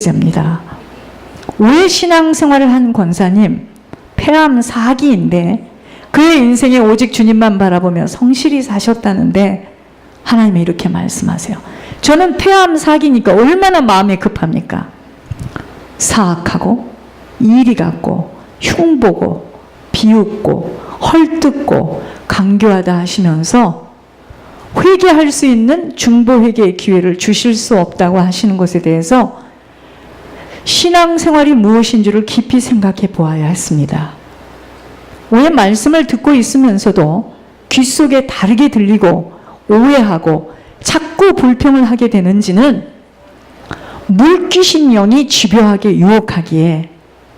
입니다. 오해 신앙생활을 한 권사님, 폐암 4기인데 그의 인생에 오직 주님만 바라보며 성실히 사셨다는데 하나님이 이렇게 말씀하세요. 저는 폐암 4기니까 얼마나 마음이 급합니까? 사악하고 이리 같고 흉보고 비웃고 헐뜯고 강교하다 하시면서 회개할 수 있는 중보 회개의 기회를 주실 수 없다고 하시는 것에 대해서 신앙생활이 무엇인지를 깊이 생각해 보아야 했습니다. 왜 말씀을 듣고 있으면서도 귀 속에 다르게 들리고 오해하고 자꾸 불평을 하게 되는지는 물귀신 영이 집요하게 유혹하기에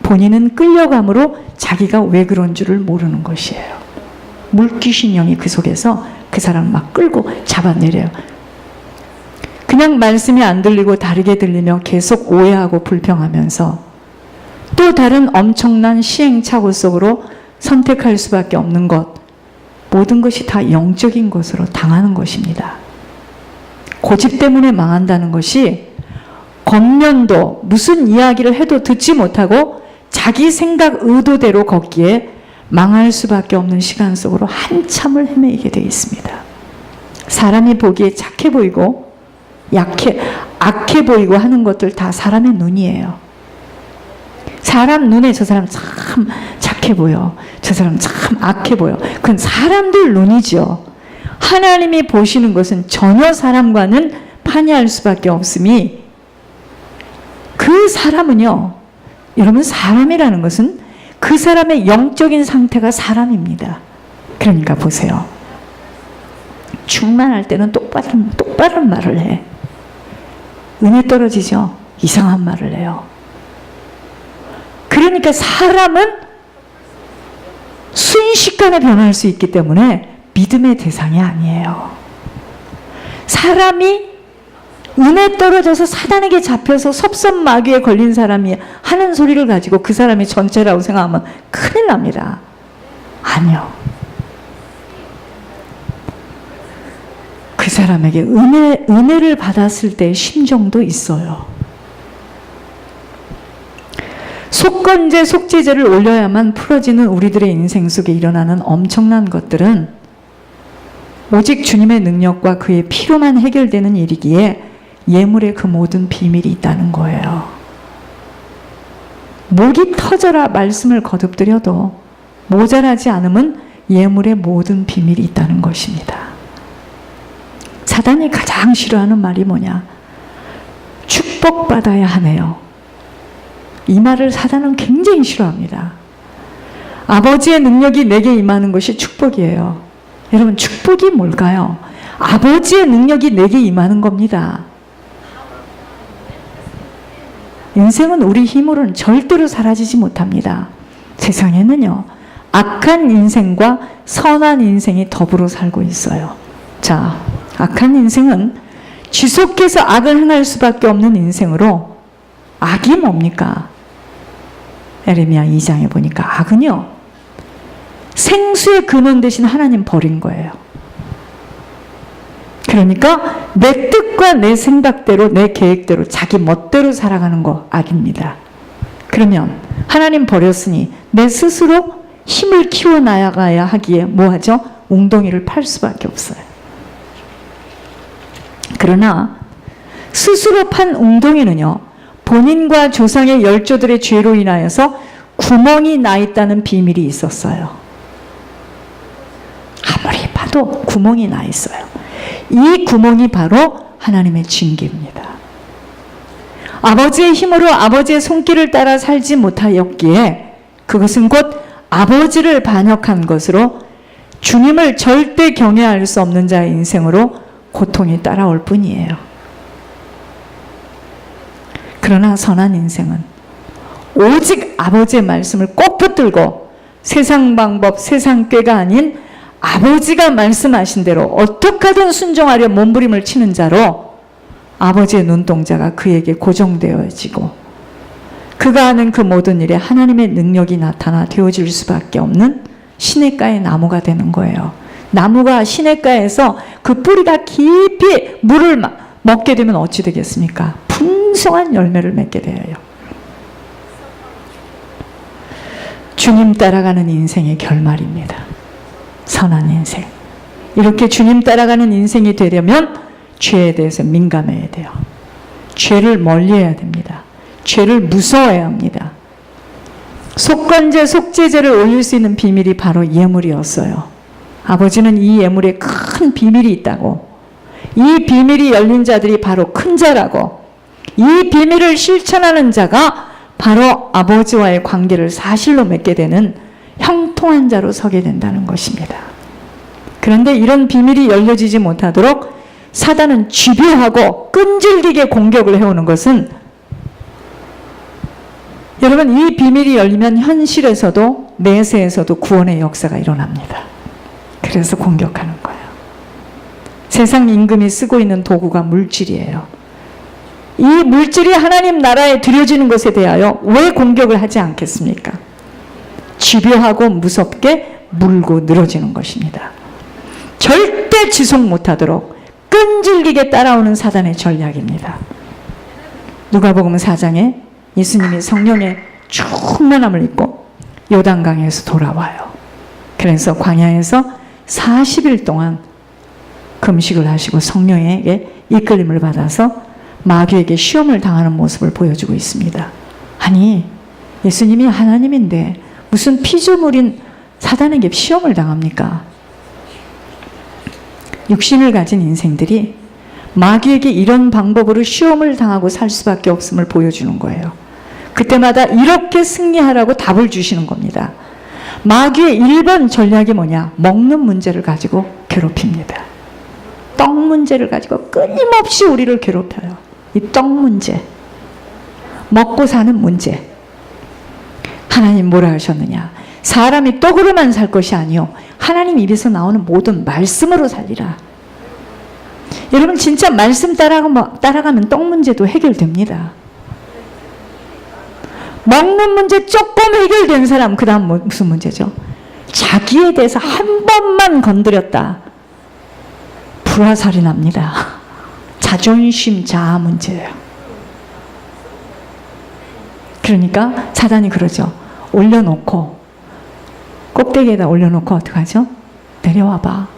본인은 끌려감으로 자기가 왜 그런 줄을 모르는 것이에요. 물귀신 영이 그 속에서 그 사람을 막 끌고 잡아내려요. 그냥 말씀이 안 들리고 다르게 들리며 계속 오해하고 불평하면서 또 다른 엄청난 시행착오 속으로 선택할 수밖에 없는 것, 모든 것이 다 영적인 것으로 당하는 것입니다. 고집 때문에 망한다는 것이 겉면도 무슨 이야기를 해도 듣지 못하고 자기 생각 의도대로 걷기에 망할 수밖에 없는 시간 속으로 한참을 헤매게 되어 있습니다. 사람이 보기에 착해 보이고 악해 보이고 하는 것들 다 사람의 눈이에요. 사람 눈에 저 사람 참 착해 보여, 저 사람 참 악해 보여. 그건 사람들 눈이죠. 하나님이 보시는 것은 전혀 사람과는 판이할 수밖에 없음이, 그 사람은요, 여러분, 사람이라는 것은 그 사람의 영적인 상태가 사람입니다. 그러니까 보세요. 충만할 때는 똑바른 말을 해. 은혜 떨어지죠? 이상한 말을 해요. 그러니까 사람은 순식간에 변할 수 있기 때문에 믿음의 대상이 아니에요. 사람이 은혜 떨어져서 사단에게 잡혀서 섭섭마귀에 걸린 사람이 하는 소리를 가지고 그 사람이 전체라고 생각하면 큰일 납니다. 아니요. 그 사람에게 은혜를 받았을 때의 심정도 있어요. 속건제, 속죄제를 올려야만 풀어지는 우리들의 인생 속에 일어나는 엄청난 것들은 오직 주님의 능력과 그의 피로만 해결되는 일이기에 예물의 그 모든 비밀이 있다는 거예요. 목이 터져라 말씀을 거듭드려도 모자라지 않으면 예물의 모든 비밀이 있다는 것입니다. 사단이 가장 싫어하는 말이 뭐냐? 축복받아야 하네요. 이 말을 사단은 굉장히 싫어합니다. 아버지의 능력이 내게 임하는 것이 축복이에요. 여러분, 축복이 뭘까요? 아버지의 능력이 내게 임하는 겁니다. 인생은 우리 힘으로는 절대로 사라지지 못합니다. 세상에는요, 악한 인생과 선한 인생이 더불어 살고 있어요. 자, 악한 인생은 지속해서 악을 행할 수밖에 없는 인생으로, 악이 뭡니까? 에레미야 2장에 보니까 악은요, 생수의 근원 대신 하나님 버린 거예요. 그러니까 내 뜻과 내 생각대로, 내 계획대로, 자기 멋대로 살아가는 거 악입니다. 그러면 하나님 버렸으니 내 스스로 힘을 키워나가야 하기에 뭐하죠? 웅덩이를 팔 수밖에 없어요. 그러나 스스로 판 웅덩이는요, 본인과 조상의 열조들의 죄로 인하여서 구멍이 나 있다는 비밀이 있었어요. 아무리 봐도 구멍이 나 있어요. 이 구멍이 바로 하나님의 징계입니다. 아버지의 힘으로 아버지의 손길을 따라 살지 못하였기에 그것은 곧 아버지를 반역한 것으로 주님을 절대 경외할 수 없는 자의 인생으로 고통이 따라올 뿐이에요. 그러나 선한 인생은 오직 아버지의 말씀을 꼭 붙들고 세상 방법, 세상 꾀가 아닌 아버지가 말씀하신 대로 어떻게 하든 순종하려 몸부림을 치는 자로 아버지의 눈동자가 그에게 고정되어지고 그가 하는 그 모든 일에 하나님의 능력이 나타나 되어질 수밖에 없는 시냇가의 나무가 되는 거예요. 나무가 시냇가에서 그 뿌리가 깊이 물을 먹게 되면 어찌 되겠습니까? 풍성한 열매를 맺게 되어요. 주님 따라가는 인생의 결말입니다. 선한 인생. 이렇게 주님 따라가는 인생이 되려면 죄에 대해서 민감해야 돼요. 죄를 멀리해야 됩니다. 죄를 무서워해야 합니다. 속건제, 속죄제를 올릴 수 있는 비밀이 바로 예물이었어요. 아버지는 이 예물에 큰 비밀이 있다고, 이 비밀이 열린 자들이 바로 큰 자라고, 이 비밀을 실천하는 자가 바로 아버지와의 관계를 사실로 맺게 되는 형통한 자로 서게 된다는 것입니다. 그런데 이런 비밀이 열려지지 못하도록 사단은 집요하고 끈질기게 공격을 해오는 것은, 여러분, 이 비밀이 열리면 현실에서도 내세에서도 구원의 역사가 일어납니다. 그래서 공격하는 거예요. 세상 임금이 쓰고 있는 도구가 물질이에요. 이 물질이 하나님 나라에 들여지는 것에 대하여 왜 공격을 하지 않겠습니까? 집요하고 무섭게 물고 늘어지는 것입니다. 절대 지속 못하도록 끈질기게 따라오는 사단의 전략입니다. 누가복음 4장에 예수님이 성령의 충만함을 입고 요단강에서 돌아와요. 그래서 광야에서 40일 동안 금식을 하시고 성령에게 이끌림을 받아서 마귀에게 시험을 당하는 모습을 보여주고 있습니다. 아니, 예수님이 하나님인데 무슨 피조물인 사단에게 시험을 당합니까? 육신을 가진 인생들이 마귀에게 이런 방법으로 시험을 당하고 살 수밖에 없음을 보여주는 거예요. 그때마다 이렇게 승리하라고 답을 주시는 겁니다. 마귀의 1번 전략이 뭐냐? 먹는 문제를 가지고 괴롭힙니다. 떡 문제를 가지고 끊임없이 우리를 괴롭혀요. 이 떡 문제, 먹고 사는 문제. 하나님 뭐라 하셨느냐? 사람이 떡으로만 살 것이 아니요 하나님 입에서 나오는 모든 말씀으로 살리라. 여러분, 진짜 말씀 따라가면 떡 문제도 해결됩니다. 먹는 문제 조금 해결된 사람, 그 다음 무슨 문제죠? 자기에 대해서 한 번만 건드렸다, 불화살이 납니다. 자존심, 자아 문제예요. 그러니까 사단이 그러죠. 올려놓고, 꼭대기에다 올려놓고 어떡하죠? 내려와봐.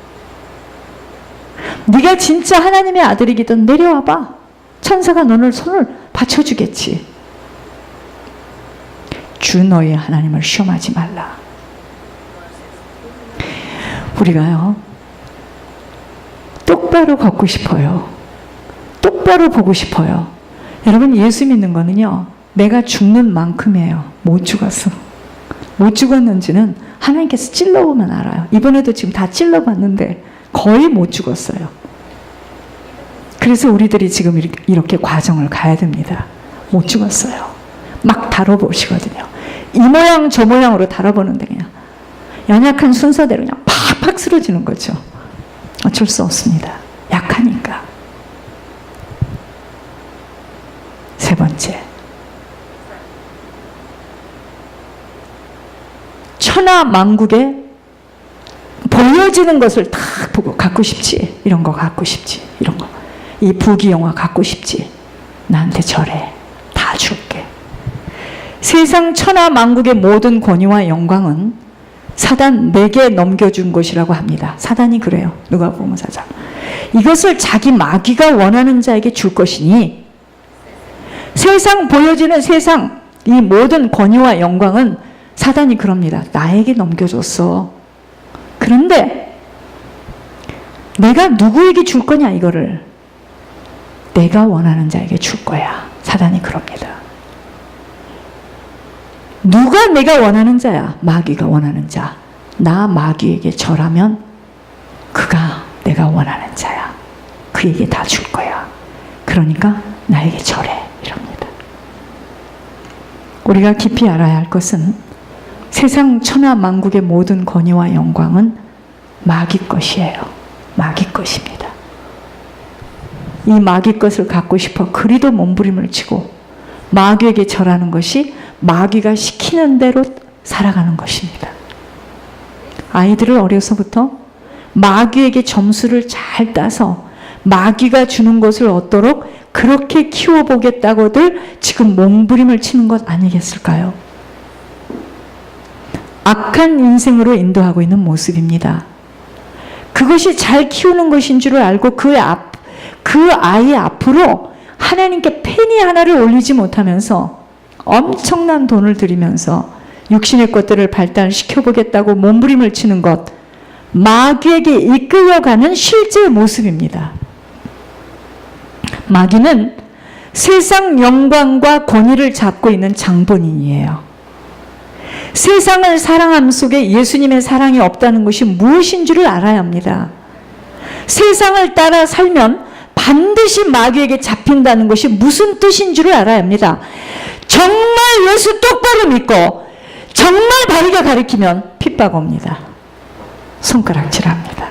네가 진짜 하나님의 아들이기든 내려와봐. 천사가 너를 손을 받쳐주겠지. 주 너의 하나님을 시험하지 말라. 우리가요, 똑바로 걷고 싶어요. 똑바로 보고 싶어요. 여러분, 예수 믿는 거는요, 내가 죽는 만큼이에요. 못 죽었어. 못 죽었는지는 하나님께서 찔러보면 알아요. 이번에도 지금 다 찔러봤는데 거의 못 죽었어요. 그래서 우리들이 지금 이렇게 과정을 가야 됩니다. 못 죽었어요. 막 다뤄보시거든요. 이 모양 저 모양으로 다뤄보는데 그냥 연약한 순서대로 그냥 팍팍 쓰러지는 거죠. 어쩔 수 없습니다. 약하니까. 세 번째, 천하 만국에 보여지는 것을 다 보고 갖고 싶지. 이런 거 갖고 싶지. 이런 거. 이 부귀영화 갖고 싶지. 나한테 절해. 다 줄게. 세상 천하 만국의 모든 권위와 영광은 사단 내게 넘겨준 것이라고 합니다. 사단이 그래요. 누가복음 4장. 이것을 자기 마귀가 원하는 자에게 줄 것이니, 세상 보여지는 세상 이 모든 권위와 영광은 사단이 그럽니다. 나에게 넘겨줬어. 그런데 내가 누구에게 줄 거냐, 이거를 내가 원하는 자에게 줄 거야. 사단이 그럽니다. 누가 내가 원하는 자야? 마귀가 원하는 자. 나 마귀에게 절하면 그가 내가 원하는 자야. 그에게 다 줄 거야. 그러니까 나에게 절해. 이럽니다. 우리가 깊이 알아야 할 것은 세상 천하 만국의 모든 권위와 영광은 마귀 것이에요. 마귀 것입니다. 이 마귀 것을 갖고 싶어 그리도 몸부림을 치고 마귀에게 절하는 것이 마귀가 시키는 대로 살아가는 것입니다. 아이들을 어려서부터 마귀에게 점수를 잘 따서 마귀가 주는 것을 얻도록 그렇게 키워보겠다고들 지금 몸부림을 치는 것 아니겠을까요? 악한 인생으로 인도하고 있는 모습입니다. 그것이 잘 키우는 것인 줄 알고 그 아이 앞으로 하나님께 페니 하나를 올리지 못하면서 엄청난 돈을 들이면서 육신의 것들을 발달시켜보겠다고 몸부림을 치는 것, 마귀에게 이끌려가는 실제 모습입니다. 마귀는 세상 영광과 권위를 잡고 있는 장본인이에요. 세상을 사랑함 속에 예수님의 사랑이 없다는 것이 무엇인 줄을 알아야 합니다. 세상을 따라 살면 반드시 마귀에게 잡힌다는 것이 무슨 뜻인 줄을 알아야 합니다. 정말 예수 똑바로 믿고 정말 바르게 가르치면 핍박 옵니다. 손가락질합니다.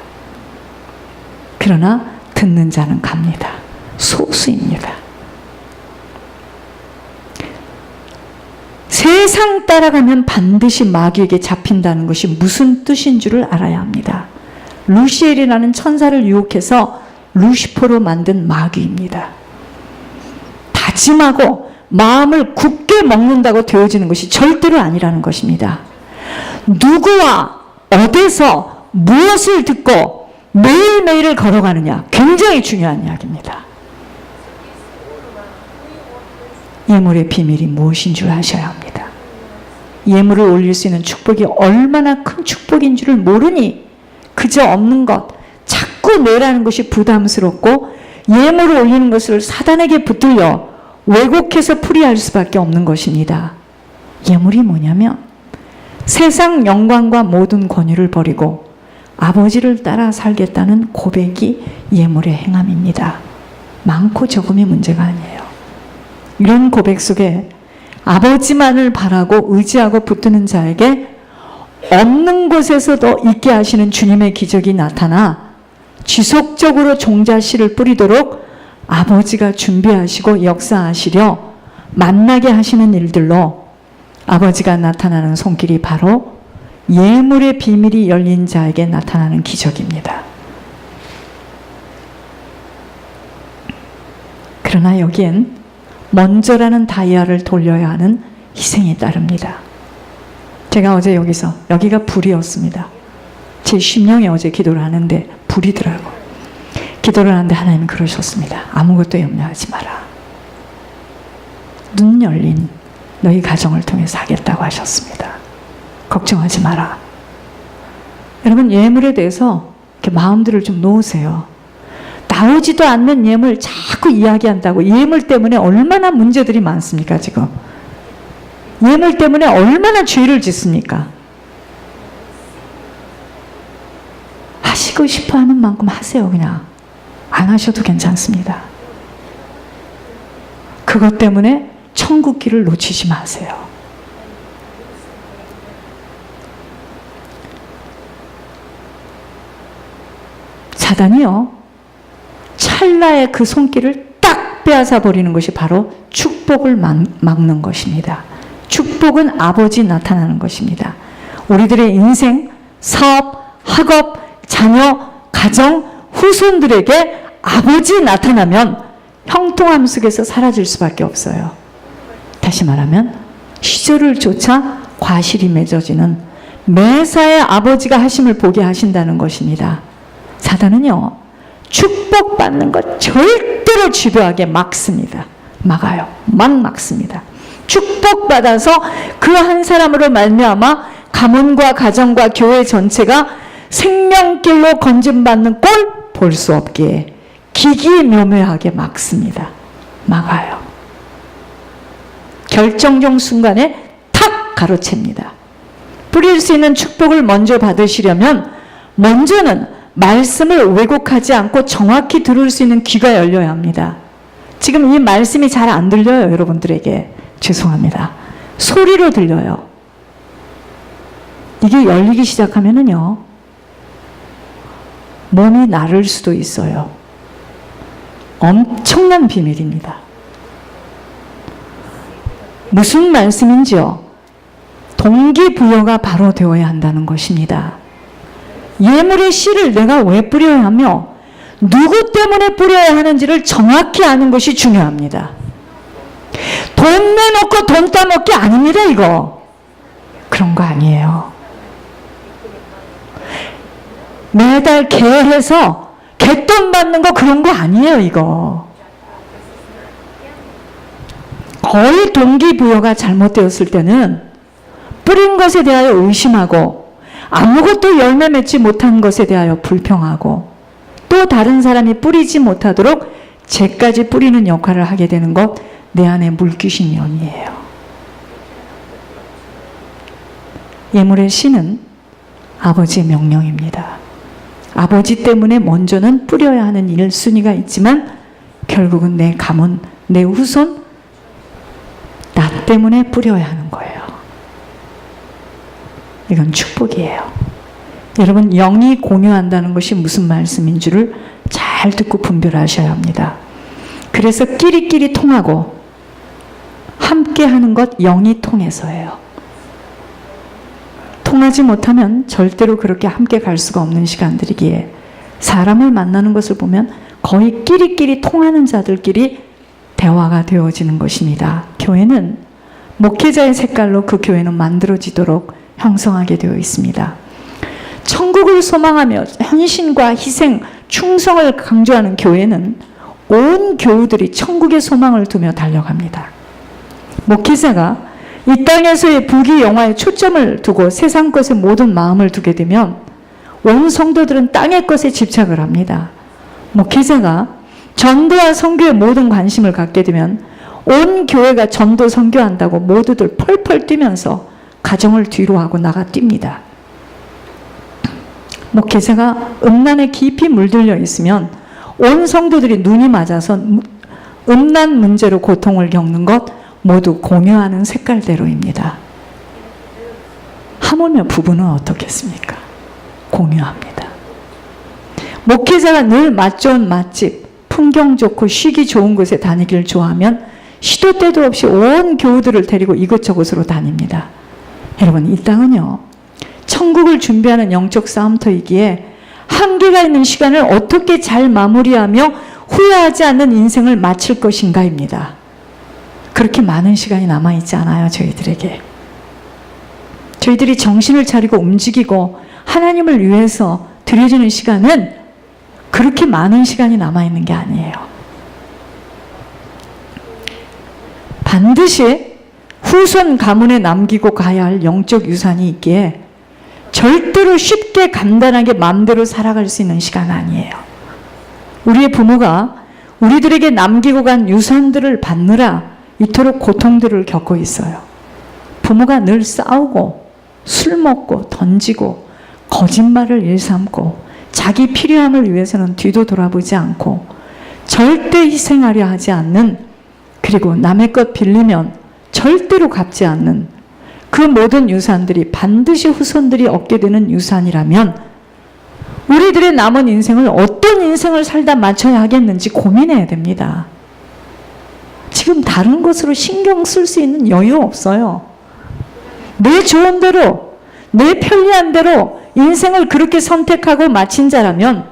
그러나 듣는 자는 갑니다. 소수입니다. 세상 따라가면 반드시 마귀에게 잡힌다는 것이 무슨 뜻인 줄을 알아야 합니다. 루시엘이라는 천사를 유혹해서 루시퍼로 만든 마귀입니다. 다짐하고 마음을 굳게 먹는다고 되어지는 것이 절대로 아니라는 것입니다. 누구와 어디서 무엇을 듣고 매일매일을 걸어가느냐, 굉장히 중요한 이야기입니다. 예물의 비밀이 무엇인 줄 아셔야 합니다. 예물을 올릴 수 있는 축복이 얼마나 큰 축복인 줄을 모르니 그저 없는 것, 자꾸 내라는 것이 부담스럽고 예물을 올리는 것을 사단에게 붙들려 왜곡해서 풀이할 수밖에 없는 것입니다. 예물이 뭐냐면 세상 영광과 모든 권위를 버리고 아버지를 따라 살겠다는 고백이 예물의 행함입니다. 많고 적음이 문제가 아니에요. 이런 고백 속에 아버지만을 바라고 의지하고 붙드는 자에게 없는 곳에서도 있게 하시는 주님의 기적이 나타나 지속적으로 종자씨를 뿌리도록 아버지가 준비하시고 역사하시려 만나게 하시는 일들로 아버지가 나타나는 손길이 바로 예물의 비밀이 열린 자에게 나타나는 기적입니다. 그러나 여기엔 먼저라는 다이아를 돌려야 하는 희생이 따릅니다. 제가 어제 여기가 불이었습니다. 제 심령에 어제 기도를 하는데 불이더라고. 기도를 하는데 하나님은 그러셨습니다. 아무것도 염려하지 마라. 눈 열린 너희 가정을 통해서 하겠다고 하셨습니다. 걱정하지 마라. 여러분, 예물에 대해서 이렇게 마음들을 좀 놓으세요. 나오지도 않는 예물 자꾸 이야기한다고. 예물 때문에 얼마나 문제들이 많습니까 지금. 예물 때문에 얼마나 죄를 짓습니까. 하시고 싶어하는 만큼 하세요. 그냥 안 하셔도 괜찮습니다. 그것 때문에 천국 길을 놓치지 마세요. 사단이요, 찰나의 그 손길을 딱 빼앗아 버리는 것이 바로 축복을 막는 것입니다. 축복은 아버지 나타나는 것입니다. 우리들의 인생, 사업, 학업, 자녀, 가정, 후손들에게 아버지 나타나면 형통함 속에서 사라질 수밖에 없어요. 다시 말하면 시절을 쫓아 과실이 맺어지는 매사에 아버지가 하심을 보게 하신다는 것입니다. 사단은요, 축복받는 것 절대로 집요하게 막습니다. 막아요. 막습니다. 축복받아서 그 한 사람으로 말미암아 가문과 가정과 교회 전체가 생명길로 건진받는 꼴 볼 수 없기에 기기묘묘하게 막습니다. 막아요. 결정적 순간에 탁 가로챕니다. 뿌릴 수 있는 축복을 먼저 받으시려면 먼저는 말씀을 왜곡하지 않고 정확히 들을 수 있는 귀가 열려야 합니다. 지금 이 말씀이 잘 안 들려요. 여러분들에게 죄송합니다. 소리로 들려요. 이게 열리기 시작하면은요, 몸이 나를 수도 있어요. 엄청난 비밀입니다. 무슨 말씀인지요? 동기부여가 바로 되어야 한다는 것입니다. 예물의 씨를 내가 왜 뿌려야 하며 누구 때문에 뿌려야 하는지를 정확히 아는 것이 중요합니다. 돈 내놓고 돈 따먹기 아닙니다, 이거. 그런 거 아니에요. 매달 개해서 개돈 받는 거 그런 거 아니에요, 이거. 거의 동기부여가 잘못되었을 때는 뿌린 것에 대하여 의심하고 아무것도 열매 맺지 못한 것에 대하여 불평하고 또 다른 사람이 뿌리지 못하도록 죄까지 뿌리는 역할을 하게 되는 것, 내 안에 물귀신 연이에요. 예물의 신은 아버지의 명령입니다. 아버지 때문에 먼저는 뿌려야 하는 1순위가 있지만 결국은 내 가문, 내 후손, 나 때문에 뿌려야 하는 거예요. 이건 축복이에요. 여러분, 영이 공유한다는 것이 무슨 말씀인 줄을 잘 듣고 분별하셔야 합니다. 그래서 끼리끼리 통하고 함께 하는 것, 영이 통해서예요. 통하지 못하면 절대로 그렇게 함께 갈 수가 없는 시간들이기에 사람을 만나는 것을 보면 거의 끼리끼리 통하는 자들끼리 대화가 되어지는 것입니다. 교회는 목회자의 색깔로 그 교회는 만들어지도록 형성하게 되어 있습니다. 천국을 소망하며 헌신과 희생, 충성을 강조하는 교회는 온 교우들이 천국의 소망을 두며 달려갑니다. 목회자가 이 땅에서의 부귀 영화에 초점을 두고 세상 것에 모든 마음을 두게 되면 온 성도들은 땅의 것에 집착을 합니다. 목회자가 전도와 선교에 모든 관심을 갖게 되면 온 교회가 전도 선교한다고 모두들 펄펄 뛰면서 가정을 뒤로 하고 나가 뜁니다. 목회자가 음란에 깊이 물들려 있으면 온 성도들이 눈이 맞아서 음란 문제로 고통을 겪는 것 모두 공유하는 색깔대로입니다. 하물며 부부는 어떻겠습니까? 공유합니다. 목회자가 늘 맛 좋은 맛집, 풍경 좋고 쉬기 좋은 곳에 다니기를 좋아하면 시도 때도 없이 온 교우들을 데리고 이곳저곳으로 다닙니다. 여러분, 이 땅은요, 천국을 준비하는 영적 싸움터이기에 한계가 있는 시간을 어떻게 잘 마무리하며 후회하지 않는 인생을 마칠 것인가입니다. 그렇게 많은 시간이 남아있지 않아요, 저희들에게. 저희들이 정신을 차리고 움직이고 하나님을 위해서 드려지는 시간은 그렇게 많은 시간이 남아있는 게 아니에요. 반드시 후손 가문에 남기고 가야 할 영적 유산이 있기에 절대로 쉽게 간단하게 마음대로 살아갈 수 있는 시간 아니에요. 우리의 부모가 우리들에게 남기고 간 유산들을 받느라 이토록 고통들을 겪고 있어요. 부모가 늘 싸우고 술 먹고 던지고 거짓말을 일삼고 자기 필요함을 위해서는 뒤도 돌아보지 않고 절대 희생하려 하지 않는, 그리고 남의 것 빌리면 절대로 갚지 않는 그 모든 유산들이 반드시 후손들이 얻게 되는 유산이라면 우리들의 남은 인생을 어떤 인생을 살다 마쳐야 하겠는지 고민해야 됩니다. 지금 다른 것으로 신경 쓸 수 있는 여유 없어요. 내 좋은 대로, 내 편리한 대로 인생을 그렇게 선택하고 마친 자라면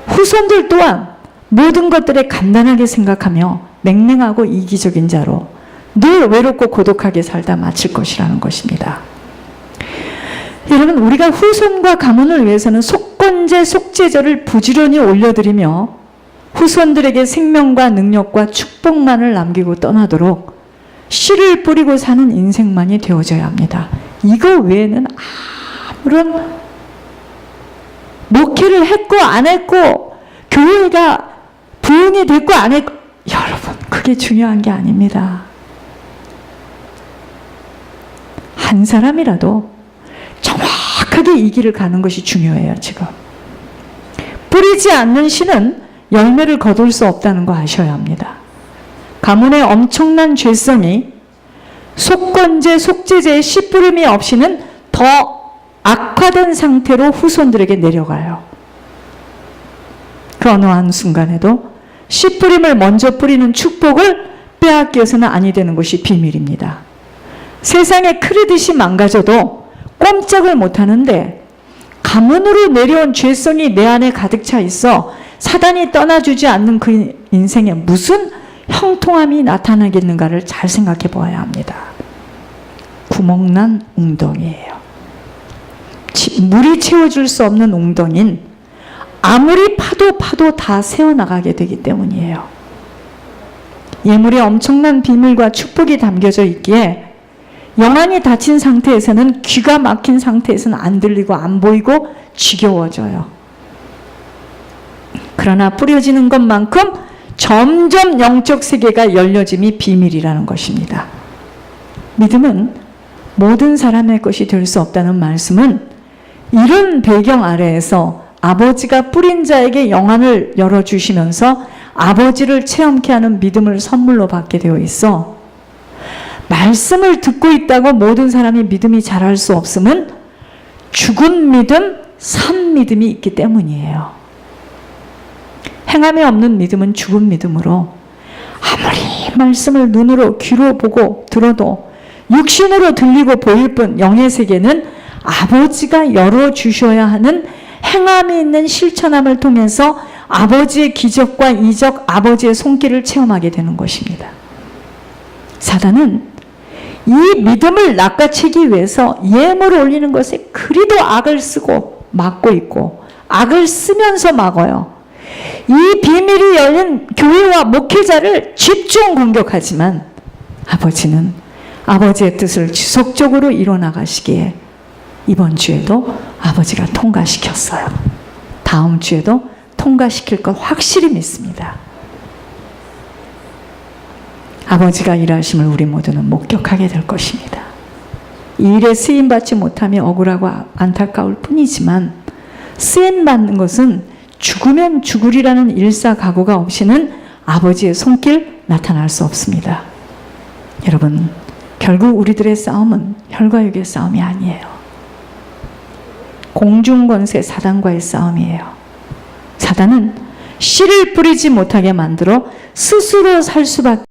후손들 또한 모든 것들에 간단하게 생각하며 냉랭하고 이기적인 자로 늘 외롭고 고독하게 살다 마칠 것이라는 것입니다. 여러분, 우리가 후손과 가문을 위해서는 속건제, 속죄제를 부지런히 올려드리며 후손들에게 생명과 능력과 축복만을 남기고 떠나도록 씨를 뿌리고 사는 인생만이 되어져야 합니다. 이거 외에는 아무런 목회를 했고 안 했고 교회가 부흥이 됐고 안 했고, 여러분, 그게 중요한 게 아닙니다. 한 사람이라도 정확하게 이 길을 가는 것이 중요해요. 지금 뿌리지 않는 씨는 열매를 거둘 수 없다는 거 아셔야 합니다. 가문의 엄청난 죄성이 속건제, 속죄제의 씨 뿌림이 없이는 더 악화된 상태로 후손들에게 내려가요. 그 어느 한순간에도 씨 뿌림을 먼저 뿌리는 축복을 빼앗겨서는 아니 되는 것이 비밀입니다. 세상의 크레딧이 망가져도 꼼짝을 못하는데 가문으로 내려온 죄성이 내 안에 가득 차 있어 사단이 떠나주지 않는 그 인생에 무슨 형통함이 나타나겠는가를 잘 생각해 보아야 합니다. 구멍난 웅덩이에요. 물이 채워줄 수 없는 웅덩이는 아무리 파도 다 새어나가게 되기 때문이에요. 예물에 엄청난 비밀과 축복이 담겨져 있기에 영안이 닫힌 상태에서는, 귀가 막힌 상태에서는 안 들리고 안 보이고 지겨워져요. 그러나 뿌려지는 것만큼 점점 영적 세계가 열려짐이 비밀이라는 것입니다. 믿음은 모든 사람의 것이 될 수 없다는 말씀은 이런 배경 아래에서 아버지가 뿌린 자에게 영안을 열어주시면서 아버지를 체험케 하는 믿음을 선물로 받게 되어 있어, 말씀을 듣고 있다고 모든 사람이 믿음이 자랄 수 없음은 죽은 믿음, 산 믿음이 있기 때문이에요. 행함이 없는 믿음은 죽은 믿음으로 아무리 말씀을 눈으로 귀로 보고 들어도 육신으로 들리고 보일 뿐 영의 세계는 아버지가 열어주셔야 하는 행함이 있는 실천함을 통해서 아버지의 기적과 이적, 아버지의 손길을 체험하게 되는 것입니다. 사단은 이 믿음을 낚아채기 위해서 예물을 올리는 것에 그리도 악을 쓰고 막고 있고, 악을 쓰면서 막아요. 이 비밀이 열린 교회와 목회자를 집중 공격하지만 아버지는 아버지의 뜻을 지속적으로 이뤄나가시기에 이번 주에도 아버지가 통과시켰어요. 다음 주에도 통과시킬 것 확실히 믿습니다. 아버지가 일하심을 우리 모두는 목격하게 될 것입니다. 이 일에 쓰임받지 못하며 억울하고 안타까울 뿐이지만, 쓰임받는 것은 죽으면 죽으리라는 일사각오가 없이는 아버지의 손길 나타날 수 없습니다. 여러분, 결국 우리들의 싸움은 혈과 육의 싸움이 아니에요. 공중권세 사단과의 싸움이에요. 사단은 씨를 뿌리지 못하게 만들어 스스로 살 수밖에